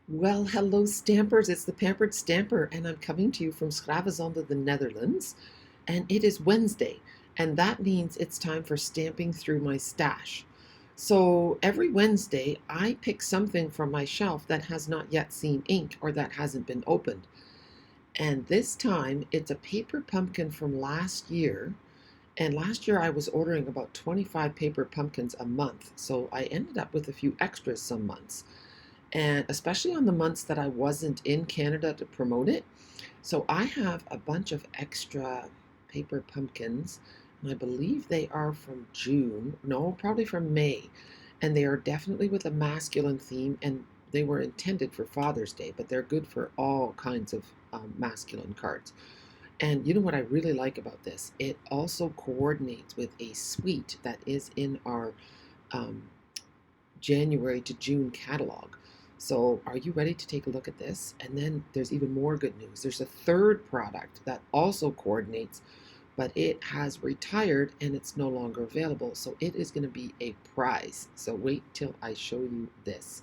Well, hello, Stampers. It's the Pampered Stamper, and I'm coming to you from Schravenzande, the Netherlands. And it is Wednesday, and that means it's time for stamping through my stash. So every Wednesday, I pick something from my shelf that has not yet seen ink or that hasn't been opened. And this time, it's a paper pumpkin from last year. And last year, I was ordering about 25 paper pumpkins a month. So I ended up with a few extras some months, and especially on the months that I wasn't in Canada to promote it. So I have a bunch of extra paper pumpkins, and I believe they are from June, no, probably from May, and they are definitely with a masculine theme, and they were intended for Father's Day, but they're good for all kinds of masculine cards. And you know what I really like about this? It also coordinates with a suite that is in our um, January to June catalog. So, are you ready to take a look at this? And then there's even more good news. There's a third product that also coordinates, but it has retired and it's no longer available. So, it is going to be a prize. So, wait till I show you this.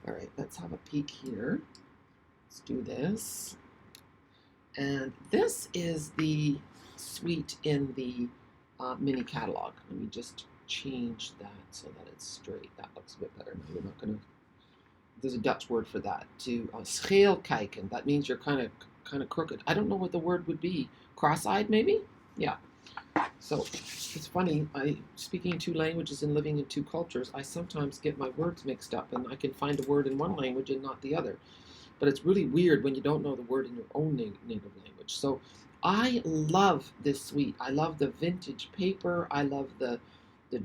All right, let's have a peek here. Let's do this. And this is the suite in the mini catalog. Let me just change that so that it's straight. That looks a bit better. Now we're not going to. There's a Dutch word for that. To scheel kijken. That means you're kind of crooked. I don't know what the word would be. Cross-eyed, maybe? Yeah. So it's funny. Speaking two languages and living in two cultures, I sometimes get my words mixed up, and I can find a word in one language and not the other. But it's really weird when you don't know the word in your own native language. So I love this suite. I love the vintage paper. I love the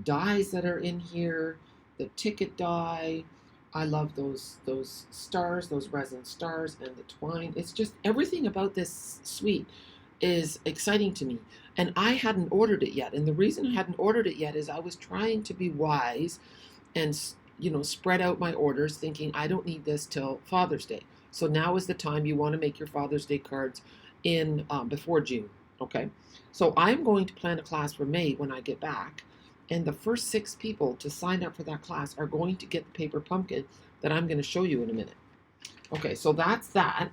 dies that are in here, the ticket die. I love those stars, those resin stars, and the twine. It's just everything about this suite is exciting to me. And I hadn't ordered it yet. And the reason I hadn't ordered it yet is I was trying to be wise and spread out my orders, thinking I don't need this till Father's Day. So now is the time you want to make your Father's Day cards in before June. Okay, so I'm going to plan a class for May when I get back, and the first 6 people to sign up for that class are going to get the paper pumpkin that I'm going to show you in a minute. Okay, so that's that.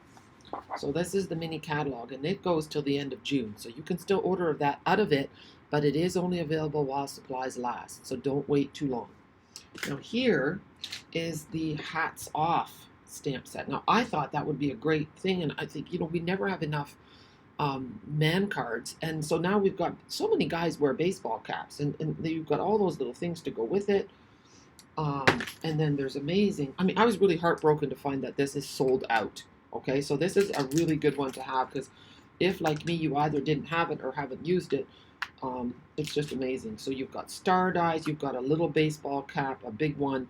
So this is the mini catalog, and it goes till the end of June. So you can still order that out of it, but it is only available while supplies last. So don't wait too long. Now here is the hats off stamp set. Now I thought that would be a great thing, and I think we never have enough man cards, and so now we've got so many guys wear baseball caps, and you've got all those little things to go with it. And then there's amazing. I mean, I was really heartbroken to find that this is sold out. Okay, so this is a really good one to have, because if, like me, you either didn't have it or haven't used it, it's just amazing. So you've got star dies, you've got a little baseball cap, a big one.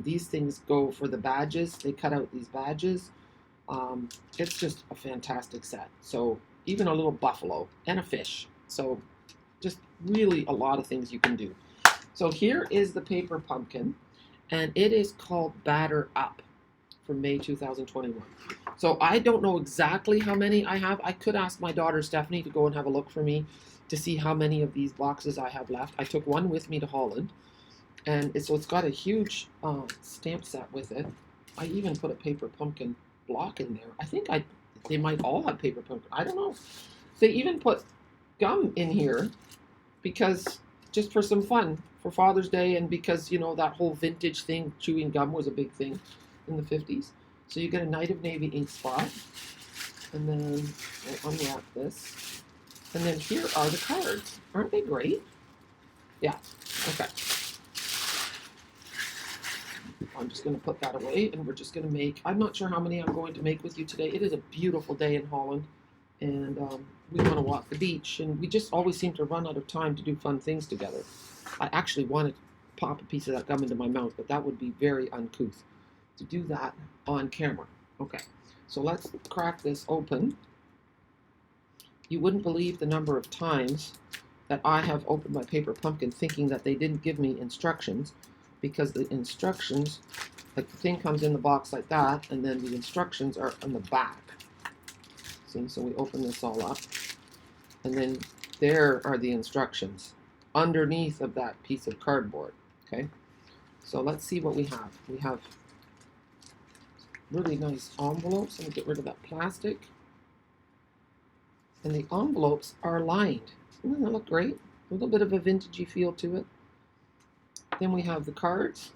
These things go for the badges. They cut out these badges. It's just a fantastic set. So even a little buffalo and a fish. So just really a lot of things you can do. So here is the paper pumpkin, and it is called Batter Up from May 2021. So I don't know exactly how many I have. I could ask my daughter Stephanie to go and have a look for me to see how many of these boxes I have left. I took one with me to Holland, and so it's got a huge stamp set with it. I even put a paper pumpkin block in there. I think they might all have paper pumpkin. I don't know. They even put gum in here because just for some fun for Father's Day, and because that whole vintage thing, chewing gum was a big thing in the 50s. So you get a Night of Navy ink spot, and then I'll unwrap this, and then here are the cards. Aren't they great? Yeah. Okay. I'm just going to put that away, and we're just going to make, I'm not sure how many I'm going to make with you today. It is a beautiful day in Holland, and we want to walk the beach, and we just always seem to run out of time to do fun things together. I actually wanted to pop a piece of that gum into my mouth, but that would be very uncouth to do that on camera. Okay, so let's crack this open. You wouldn't believe the number of times that I have opened my paper pumpkin thinking that they didn't give me instructions, because the instructions, like the thing comes in the box like that, and then the instructions are on the back. See, so we open this all up, and then there are the instructions underneath of that piece of cardboard. Okay, so let's see what we have. We have really nice envelopes. I'm going to get rid of that plastic. And the envelopes are lined. Doesn't that look great? A little bit of a vintagey feel to it. Then we have the cards.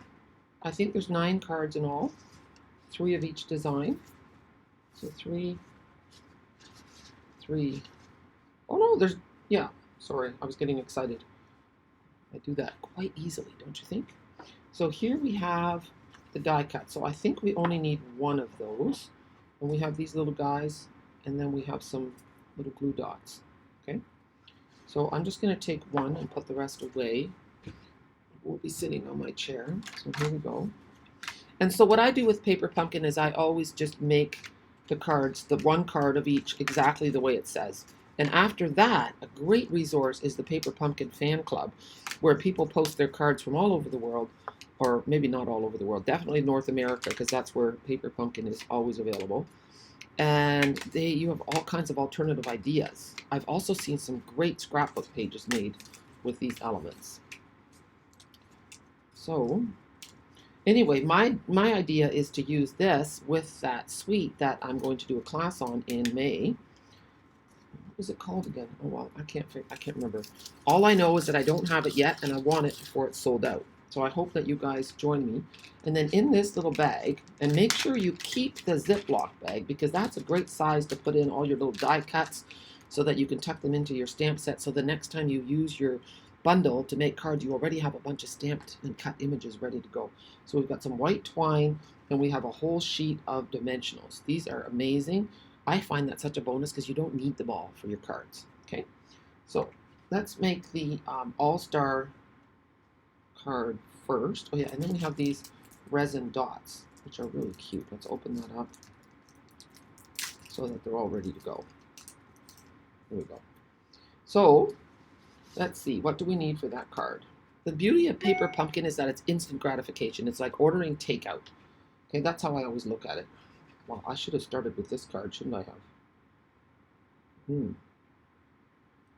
I think there's 9 cards in all, 3 of each design. So 3. Oh no, there's, yeah, sorry, I was getting excited. I do that quite easily, don't you think? So here we have the die cut. So I think we only need 1 of those. And we have these little guys, and then we have some little glue dots. Okay, so I'm just going to take 1 and put the rest away. It will be sitting on my chair. So here we go. And so what I do with Paper Pumpkin is I always just make the cards, the 1 card of each, exactly the way it says. And after that, a great resource is the Paper Pumpkin fan club, where people post their cards from all over the world, or maybe not all over the world, definitely North America, because that's where Paper Pumpkin is always available. And you have all kinds of alternative ideas. I've also seen some great scrapbook pages made with these elements. So anyway, my idea is to use this with that suite that I'm going to do a class on in May. What was it called again? Oh well, I can't remember. All I know is that I don't have it yet, and I want it before it's sold out. So I hope that you guys join me. And then in this little bag, and make sure you keep the Ziploc bag, because that's a great size to put in all your little die cuts so that you can tuck them into your stamp set. So the next time you use your bundle to make cards, you already have a bunch of stamped and cut images ready to go. So we've got some white twine, and we have a whole sheet of dimensionals. These are amazing. I find that such a bonus because you don't need them all for your cards. Okay, so let's make the All-Star card first. Oh yeah, and then we have these resin dots, which are really cute. Let's open that up so that they're all ready to go. Here we go. So let's see, what do we need for that card? The beauty of Paper Pumpkin is that it's instant gratification. It's like ordering takeout. Okay, that's how I always look at it. Well, I should have started with this card, shouldn't I have?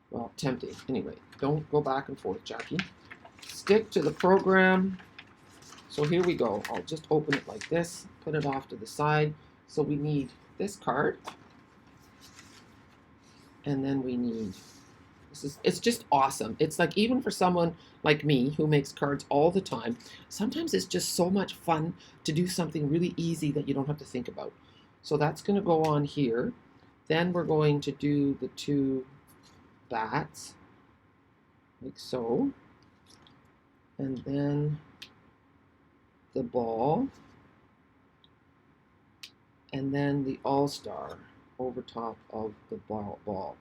Well, tempting. Anyway, don't go back and forth, Jackie. Stick to the program. So here we go. I'll just open it like this, put it off to the side. So we need this card. And then we need, it's just awesome. It's like, even for someone like me who makes cards all the time, sometimes it's just so much fun to do something really easy that you don't have to think about. So that's going to go on here. Then we're going to do the 2 bats, like so. And then the ball. And then the All-Star over top of the ball.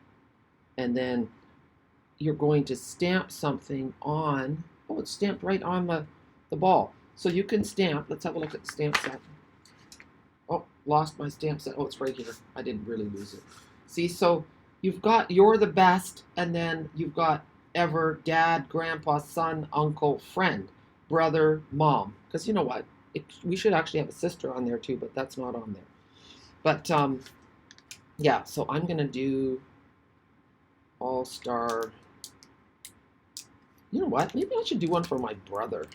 And then you're going to stamp something on, oh, it's stamped right on the ball. So you can stamp, let's have a look at the stamp set. Oh, lost my stamp set. Oh, it's right here. I didn't really lose it. See, so you've got you're the best, and then you've got ever, dad, grandpa, son, uncle, friend, brother, mom. Because you know what? We should actually have a sister on there too, but that's not on there. But yeah, so I'm going to do All-Star. You know what? Maybe I should do one for my brother.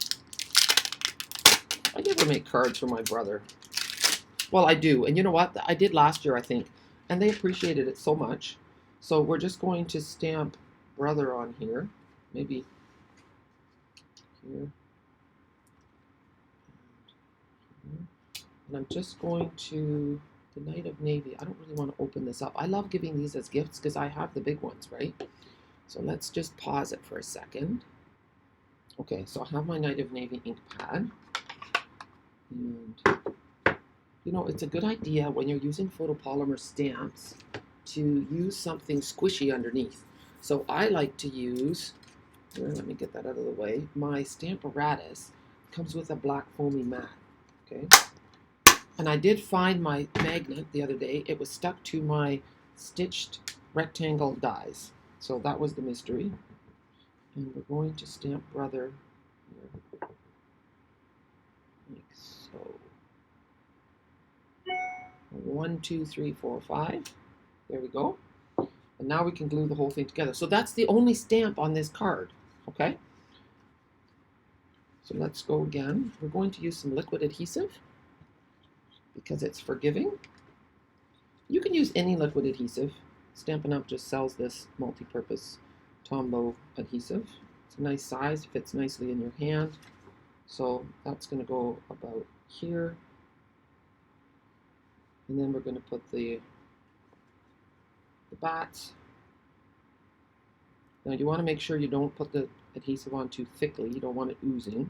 I never make cards for my brother. Well, I do. And you know what? I did last year, I think. And they appreciated it so much. So we're just going to stamp brother on here. Maybe here. And I'm just going to, the Knight of Navy. I don't really want to open this up. I love giving these as gifts because I have the big ones, right? So let's just pause it for a second. Okay, so I have my Knight of Navy ink pad. And you know, it's a good idea when you're using photopolymer stamps to use something squishy underneath. So I like to use, here, let me get that out of the way, my Stamparatus comes with a black foamy mat, okay? And I did find my magnet the other day. It was stuck to my stitched rectangle dies. So that was the mystery. And we're going to stamp brother here, like so. 1, 2, 3, 4, 5. There we go. And now we can glue the whole thing together. So that's the only stamp on this card, okay? So let's go again. We're going to use some liquid adhesive because it's forgiving. You can use any liquid adhesive. Stampin' Up! Just sells this multi-purpose Tombow adhesive. It's a nice size, fits nicely in your hand. So that's going to go about here. And then we're going to put the bats. Now you want to make sure you don't put the adhesive on too thickly. You don't want it oozing.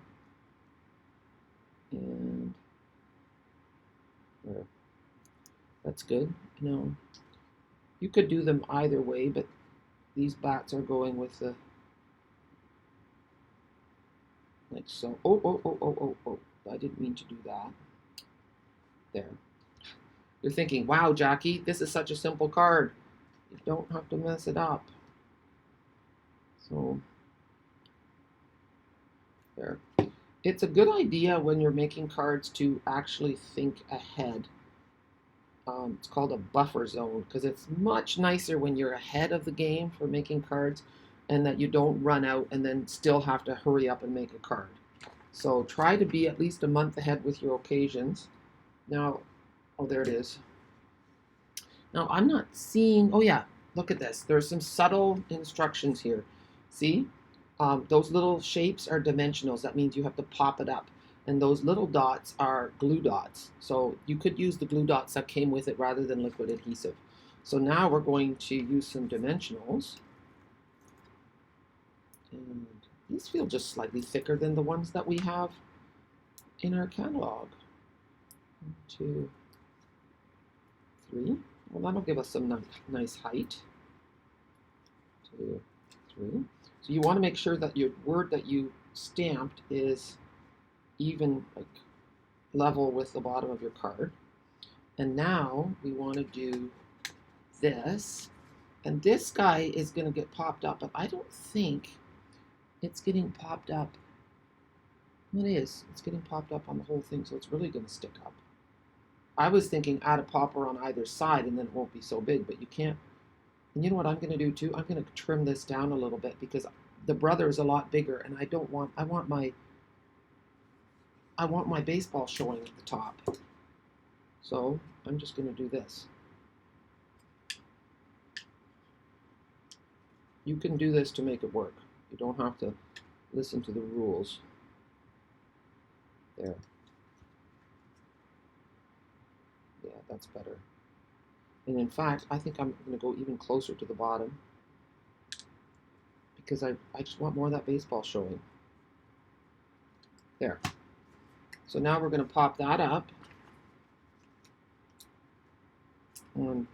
And there. That's good. Now, you could do them either way, but these bats are going with the, like so. Oh. I didn't mean to do that. There. You're thinking, wow, Jackie, this is such a simple card. You don't have to mess it up. So, there. It's a good idea when you're making cards to actually think ahead. It's called a buffer zone because it's much nicer when you're ahead of the game for making cards and that you don't run out and then still have to hurry up and make a card. So try to be at least a month ahead with your occasions. Now, oh, there it is. Now, I'm not seeing, oh yeah, look at this. There's some subtle instructions here. See? Those little shapes are dimensionals. That means you have to pop it up. And those little dots are glue dots. So you could use the glue dots that came with it rather than liquid adhesive. So now we're going to use some dimensionals. And these feel just slightly thicker than the ones that we have in our catalog. 1, 2, 3. Well, that'll give us some nice height. 2, 3. So you want to make sure that your word that you stamped is even like level with the bottom of your card. And now we want to do this. And this guy is going to get popped up, but I don't think it's getting popped up. It is. It's getting popped up on the whole thing, so it's really going to stick up. I was thinking add a popper on either side and then it won't be so big, but you can't. And you know what I'm going to do too? I'm going to trim this down a little bit because the brother is a lot bigger and I want my baseball showing at the top. So I'm just going to do this. You can do this to make it work. You don't have to listen to the rules. There. Yeah, that's better. And in fact, I think I'm going to go even closer to the bottom because I just want more of that baseball showing. There. So now we're going to pop that up. 1,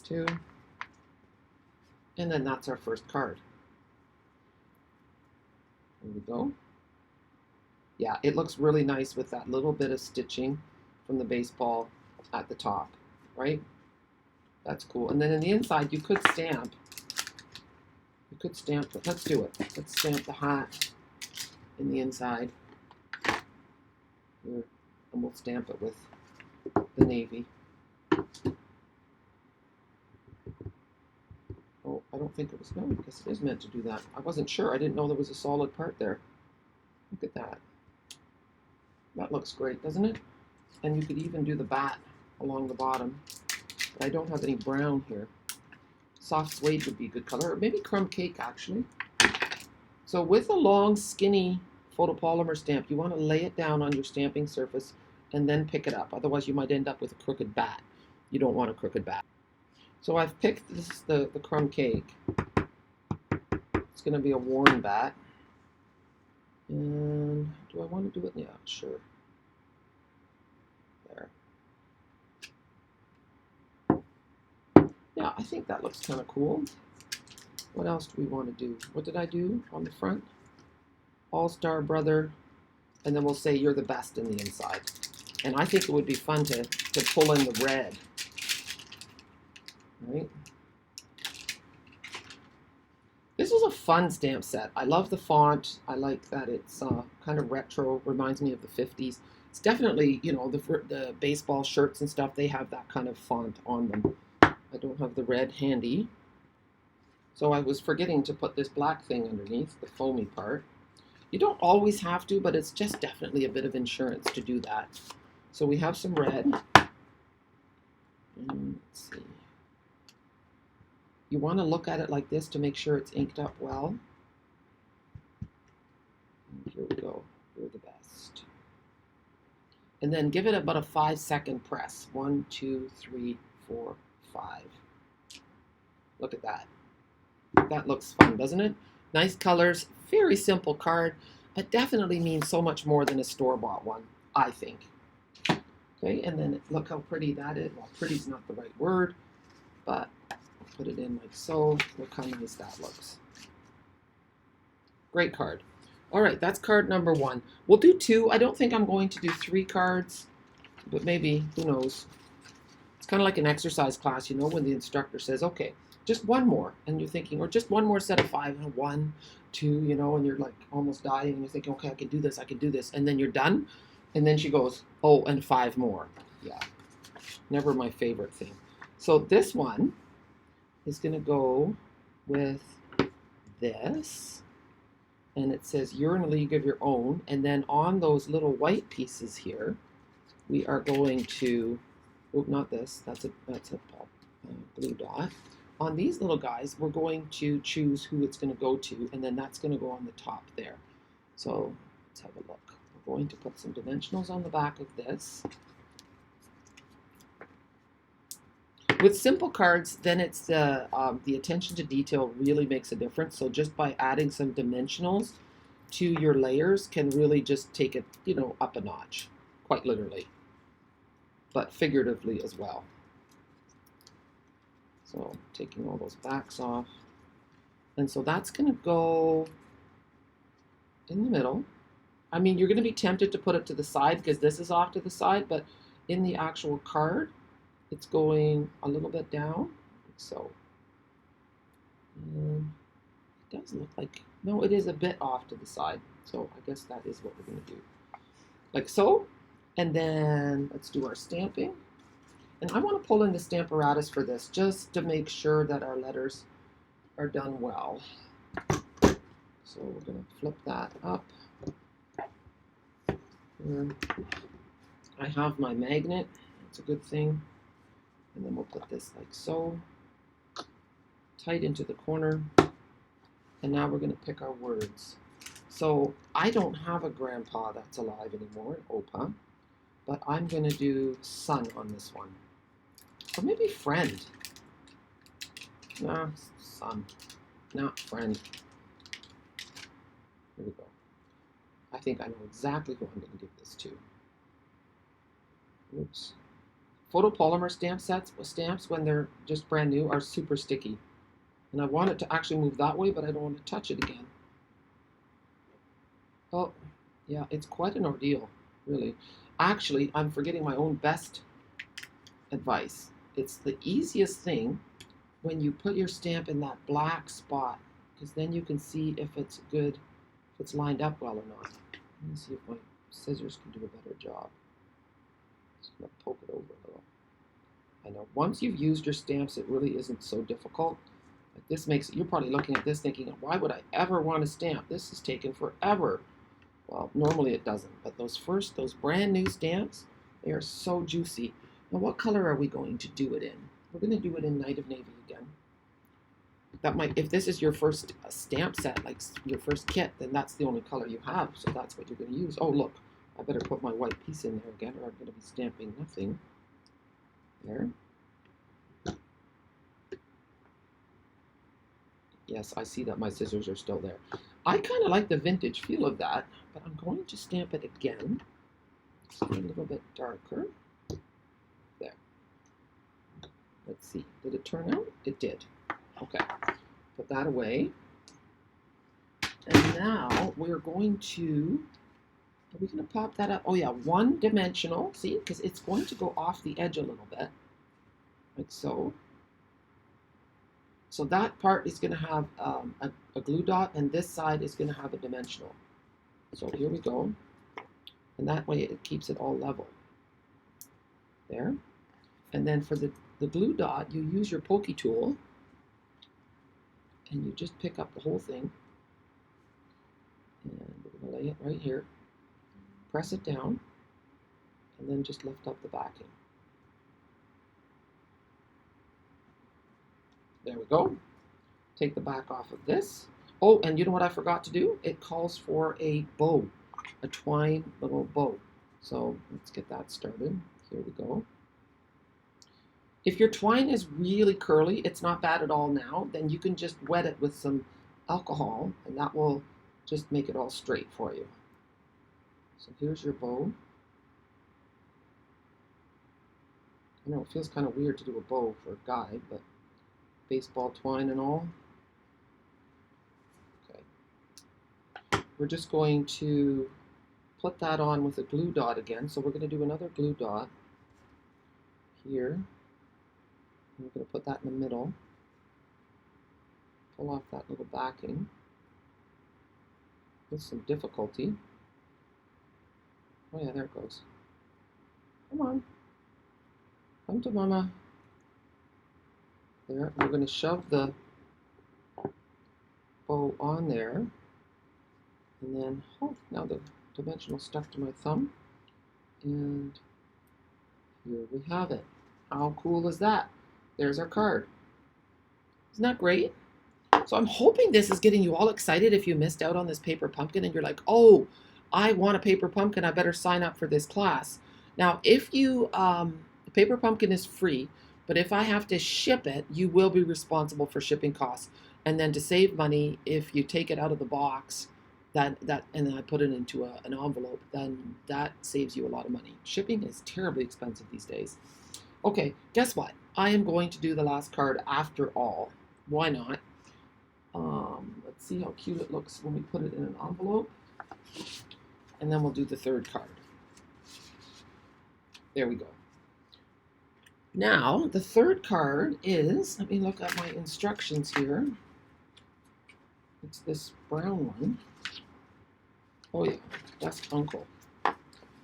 2, and then that's our first card. There we go. Yeah, it looks really nice with that little bit of stitching from the baseball at the top, right? That's cool. And then in the inside, you could stamp. You could stamp it. Let's do it. Let's stamp the hat in the inside. Here, and we'll stamp it with the navy. Oh, I don't think it was, no, I guess it is meant to do that. I wasn't sure. I didn't know there was a solid part there. Look at that. That looks great, doesn't it? And you could even do the bat along the bottom. But I don't have any brown here. Soft suede would be a good color, or maybe crumb cake, actually. So with a long, skinny photopolymer stamp, you want to lay it down on your stamping surface and then pick it up. Otherwise, you might end up with a crooked bat. You don't want a crooked bat. So I've picked the crumb cake. It's going to be a worn bat. And do I want to do it? Yeah, sure. There. Yeah, I think that looks kind of cool. What else do we want to do? What did I do on the front? All-Star Brother. And then we'll say you're the best in the inside. And I think it would be fun to pull in the red. Right? This is a fun stamp set. I love the font. I like that it's kind of retro. Reminds me of the 50s. It's definitely, you know, the baseball shirts and stuff, they have that kind of font on them. I don't have the red handy. So I was forgetting to put this black thing underneath, the foamy part. You don't always have to, but it's just definitely a bit of insurance to do that. So we have some red. And let's see. You want to look at it like this to make sure it's inked up well. And here we go. You're the best. And then give it about a 5-second press. 1, 2, 3, 4, 5. Look at that. That looks fun, doesn't it? Nice colors, very simple card, but definitely means so much more than a store-bought one, I think. Okay, and then look how pretty that is. Well, pretty's not the right word, but I'll put it in like so. Look how nice that looks. Great card. All right, that's card number 1. We'll do 2. I don't think I'm going to do 3 cards, but maybe, who knows. It's kind of like an exercise class, you know, when the instructor says, okay, just one more, and you're thinking, or just one more set of 5, and 1, 2, you know, and you're like almost dying, and you're thinking, okay, I can do this, and then you're done, and then she goes, oh, and 5 more. Yeah, never my favorite thing. So this one is going to go with this, and it says you're in a league of your own, and then on those little white pieces here, we are going to, oh, not this, that's a blue dot. On these little guys, we're going to choose who it's going to go to, and then that's going to go on the top there. So let's have a look. We're going to put some dimensionals on the back of this. With simple cards, then it's the attention to detail really makes a difference. So just by adding some dimensionals to your layers can really just take it, you know, up a notch, quite literally, but figuratively as well. So taking all those backs off. And so that's going to go in the middle. I mean, you're going to be tempted to put it to the side because this is off to the side, but in the actual card, it's going a little bit down, like so. And it does look like, no, it is a bit off to the side. So I guess that is what we're going to do. Like so. And then let's do our stamping. And I want to pull in the Stamparatus for this just to make sure that our letters are done well. So we're going to flip that up. And I have my magnet. That's a good thing. And then we'll put this like so, tight into the corner. And now we're going to pick our words. So I don't have a grandpa that's alive anymore, Opa, but I'm going to do son on this one. Or maybe friend. Nah, son, not friend. Here we go. I think I know exactly who I'm going to give this to. Oops. Photopolymer stamps, when they're just brand new, are super sticky. And I want it to actually move that way, but I don't want to touch it again. Oh, yeah, it's quite an ordeal, really. Actually, I'm forgetting my own best advice. It's the easiest thing when you put your stamp in that black spot, because then you can see if it's good, if it's lined up well or not. Let me see if my scissors can do a better job. Just gonna poke it over a little. I know once you've used your stamps, it really isn't so difficult. Like this makes it, you're probably looking at this thinking, why would I ever want to stamp? This is taking forever. Well, normally it doesn't, but those brand new stamps, they are so juicy. Now, what color are we going to do it in? We're going to do it in Night of Navy again. That might, if this is your first stamp set, like your first kit, then that's the only color you have, so that's what you're going to use. Oh, look, I better put my white piece in there again, or I'm going to be stamping nothing. There. Yes, I see that my scissors are still there. I kind of like the vintage feel of that, but I'm going to stamp it again. Just a little bit darker. There. Let's see. Did it turn out? It did. Okay. Put that away. And now we're going to, are we going to pop that up? Oh yeah, one dimensional. See, because it's going to go off the edge a little bit. Like so. So that part is going to have a glue dot, and this side is going to have a dimensional. So here we go. And that way it keeps it all level. There. And then for the glue dot, you use your pokey tool, and you just pick up the whole thing. And we're going to lay it right here. Press it down. and then just lift up the backing. There we go. Take the back off of this. Oh, and you know what I forgot to do? It calls for a bow, a twine little bow. So let's get that started. Here we go. If your twine is really curly, it's not bad at all now, then you can just wet it with some alcohol and that will just make it all straight for you. So here's your bow. I know it feels kind of weird to do a bow for a guy, but baseball twine and all. Okay. We're just going to put that on with a glue dot again. So we're going to do another glue dot here. We're going to put that in the middle. Pull off that little backing with some difficulty. Oh yeah, there it goes. Come on. Come to mama. There. We're going to shove the bow on there. And then, oh, now the dimensional stuck to my thumb. And here we have it. How cool is that? There's our card. Isn't that great? So I'm hoping this is getting you all excited if you missed out on this paper pumpkin and you're like, oh, I want a paper pumpkin. I better sign up for this class. Now, if you, the paper pumpkin is free, but if I have to ship it, you will be responsible for shipping costs. And then to save money, if you take it out of the box, and then I put it into an envelope, then that saves you a lot of money. Shipping is terribly expensive these days. Okay, guess what? I am going to do the last card after all. Why not? Let's see how cute it looks when we put it in an envelope. And then we'll do the third card. There we go. Now, the third card is, let me look at my instructions here. It's this brown one. Oh yeah, that's uncle.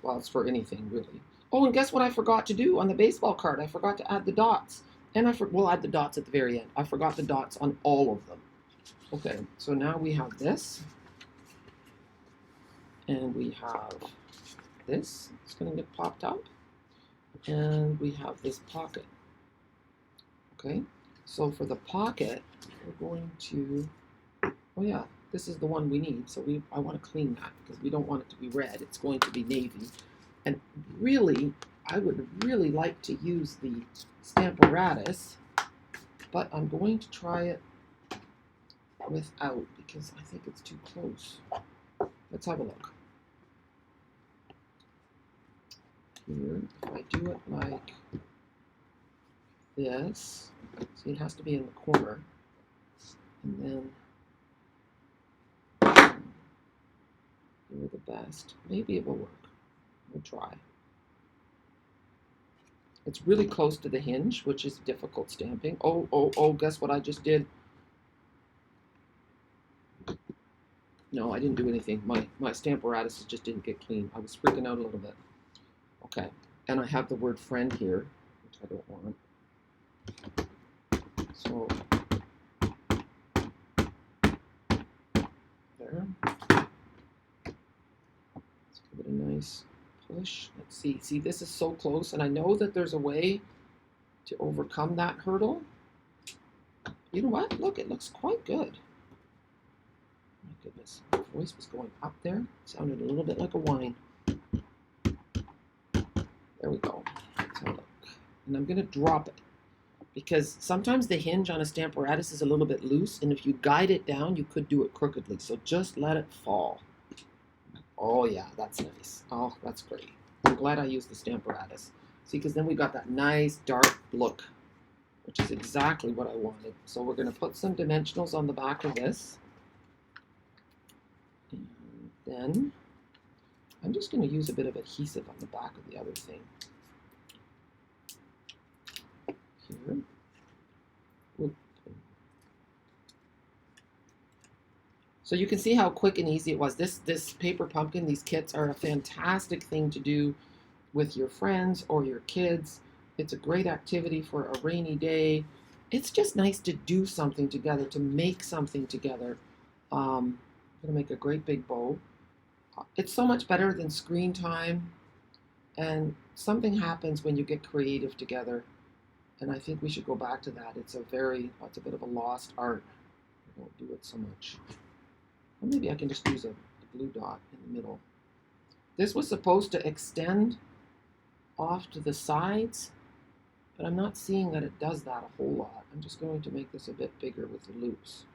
Well, it's for anything, really. Oh, and guess what I forgot to do on the baseball card? I forgot to add the dots. And we'll add the dots at the very end. I forgot the dots on all of them. Okay, so now we have this. And we have this. It's going to get popped up. And we have this pocket. Okay, so for the pocket, we're going to, oh yeah, this is the one we need. So I want to clean that because we don't want it to be red. It's going to be navy. And really, I would really like to use the Stamparatus, but I'm going to try it without because I think it's too close. Let's have a look. Here, if I do it like this, see it has to be in the corner, and then do the best. Maybe it will work. We'll try. It's really close to the hinge, which is difficult stamping. Oh, guess what I just did? No, I didn't do anything. My Stamparatus just didn't get clean. I was freaking out a little bit. Okay, and I have the word friend here, which I don't want. So, there. Let's give it a nice push. Let's see. See, this is so close, and I know that there's a way to overcome that hurdle. You know what? Look, it looks quite good. My goodness, my voice was going up there. It sounded a little bit like a whine. There we go. Let's have a look. And I'm going to drop it because sometimes the hinge on a Stamparatus is a little bit loose, and if you guide it down, you could do it crookedly. So just let it fall. Oh yeah, that's nice. Oh, that's great. I'm glad I used the Stamparatus. See, because then we got that nice dark look, which is exactly what I wanted. So we're going to put some dimensionals on the back of this. And then I'm just going to use a bit of adhesive on the back of the other thing. Here. Whoop. So you can see how quick and easy it was. This paper pumpkin, these kits are a fantastic thing to do with your friends or your kids. It's a great activity for a rainy day. It's just nice to do something together, to make something together. I'm going to make a great big bow. It's so much better than screen time And something happens when you get creative together, and I think we should go back to that. It's a bit of a lost art. I don't do it so much. Or maybe I can just use a blue dot in the middle. This was supposed to extend off to the sides, but I'm not seeing that it does that a whole lot. I'm just going to make this a bit bigger with the loops.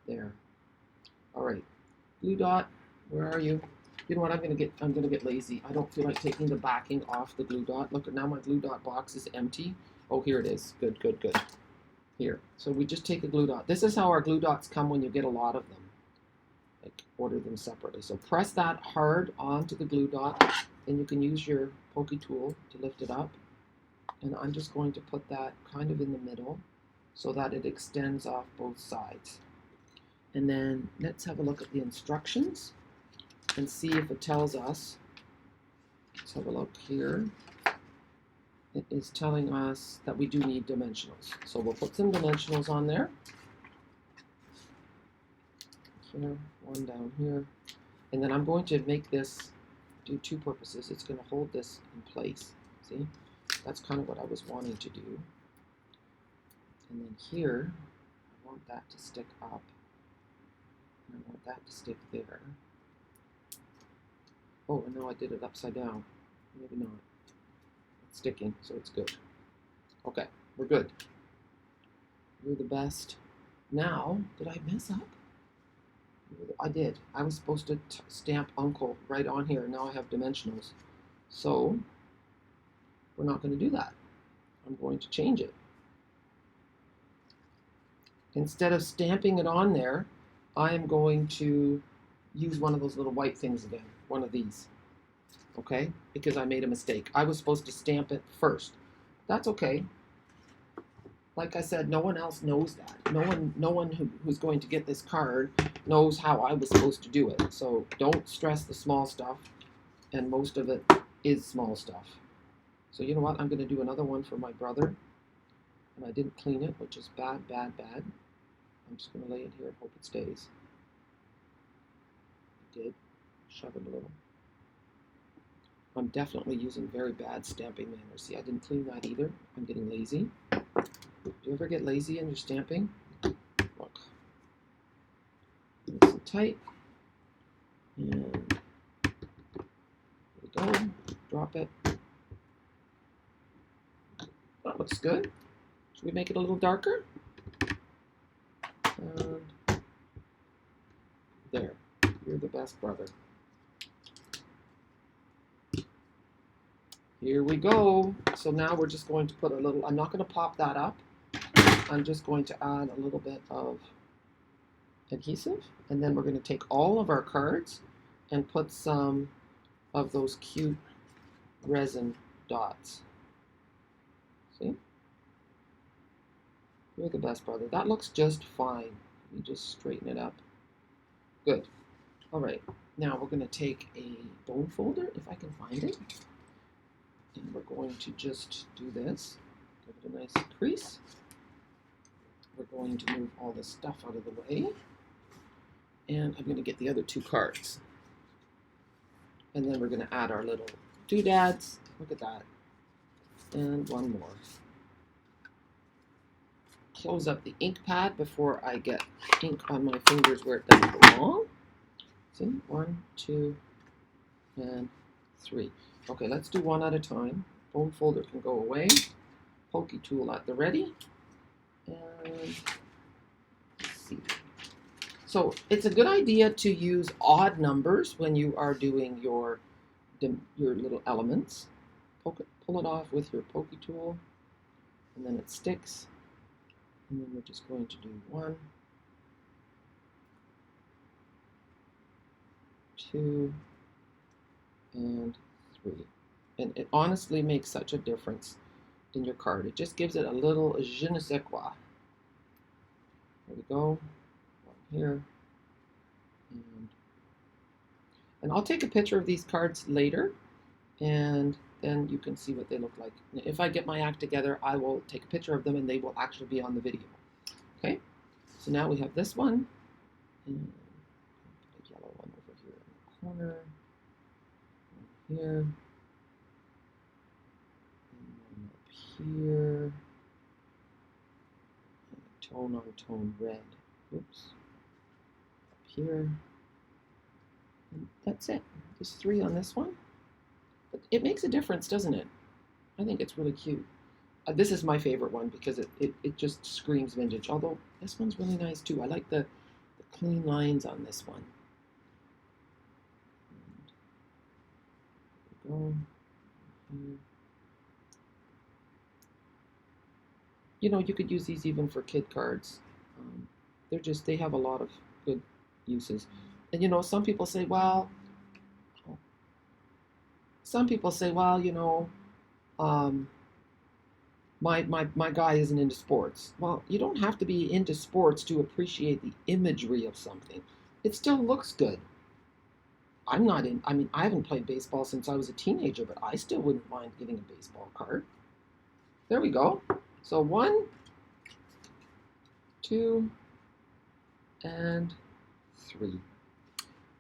There. All right, blue dot, where are you? You know what, I'm gonna get lazy. I don't feel like taking the backing off the glue dot. Look, now my glue dot box is empty. Oh, here it is. Good, good, good. Here. So we just take a glue dot. This is how our glue dots come when you get a lot of them. Like, order them separately. So press that hard onto the glue dot, and you can use your pokey tool to lift it up. And I'm just going to put that kind of in the middle so that it extends off both sides. And then let's have a look at the instructions and see if it tells us. Let's have a look here. It is telling us that we do need dimensionals. So we'll put some dimensionals on there. Here, one down here. And then I'm going to make this do two purposes. It's going to hold this in place. See? That's kind of what I was wanting to do. And then here, I want that to stick up. And I want that to stick there. Oh, and now I did it upside down. Maybe not. It's sticking, so it's good. Okay, we're good. You're the best. Now, did I mess up? I did. I was supposed to stamp uncle right on here. Now I have dimensionals. So, we're not going to do that. I'm going to change it. Instead of stamping it on there, I am going to use one of those little white things again. One of these. Okay? Because I made a mistake. I was supposed to stamp it first. That's okay. Like I said, no one else knows that. No one who's going to get this card knows how I was supposed to do it. So don't stress the small stuff, and most of it is small stuff. So you know what? I'm going to do another one for my brother, and I didn't clean it, which is bad, bad, bad. I'm just going to lay it here and hope it stays. It did. Shove it a little. I'm definitely using very bad stamping manners. See, I didn't clean that either. I'm getting lazy. Do you ever get lazy in your stamping? Look. Nice and tight. And there we go. Drop it. That looks good. Should we make it a little darker? And there. You're the best brother. Here we go. So now we're just going to put a little, I'm not going to pop that up. I'm just going to add a little bit of adhesive. And then we're going to take all of our cards and put some of those cute resin dots. See? You're the best brother. That looks just fine. Let me just straighten it up. Good. All right. Now we're going to take a bone folder, if I can find it. And we're going to just do this. Give it a nice crease. We're going to move all this stuff out of the way. And I'm going to get the other two cards. And then we're going to add our little doodads. Look at that. And one more. Close up the ink pad before I get ink on my fingers where it doesn't belong. See? 1, 2, and 3. Okay, let's do one at a time. Bone folder can go away. Pokey tool at the ready. And let's see. So it's a good idea to use odd numbers when you are doing your little elements. Pull it off with your pokey tool, and then it sticks. And then we're just going to do 1, 2, and 3. And it honestly makes such a difference in your card. It just gives it a little je ne sais quoi. There we go. One here. And I'll take a picture of these cards later, and then you can see what they look like. If I get my act together, I will take a picture of them, and they will actually be on the video. Okay? So now we have this one. And put a yellow one over here in the corner. Here. here, tone on tone red. Oops. Up here. And that's it. Just 3 on this one. But it makes a difference, doesn't it? I think it's really cute. This is my favorite one because it just screams vintage. Although this one's really nice too. I like the clean lines on this one. Go. You know, you could use these even for kid cards. They have a lot of good uses. And you know, some people say, well, you know, my guy isn't into sports. Well, you don't have to be into sports to appreciate the imagery of something. It still looks good. I mean, I haven't played baseball since I was a teenager, but I still wouldn't mind getting a baseball card. There we go. So 1, 2, and 3.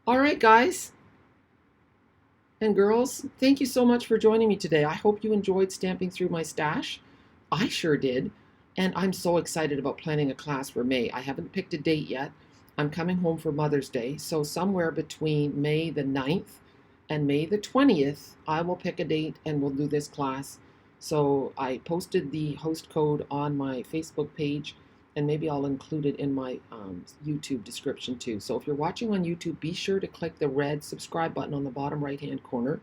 All right, guys and girls, thank you so much for joining me today. I hope you enjoyed stamping through my stash. I sure did. And I'm so excited about planning a class for May. I haven't picked a date yet. I'm coming home for Mother's Day. So somewhere between May the 9th and May the 20th, I will pick a date and we'll do this class. So I posted the host code on my Facebook page, and maybe I'll include it in my YouTube description too. So if you're watching on YouTube, be sure to click the red subscribe button on the bottom right-hand corner.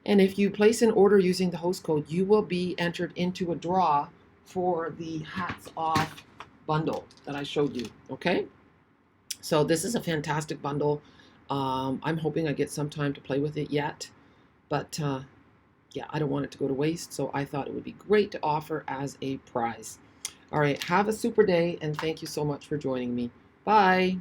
And if you place an order using the host code, you will be entered into a draw for the Hats Off bundle that I showed you, okay? So this is a fantastic bundle. I'm hoping I get some time to play with it yet, but yeah, I don't want it to go to waste, so I thought it would be great to offer as a prize. All right, have a super day, and thank you so much for joining me. Bye.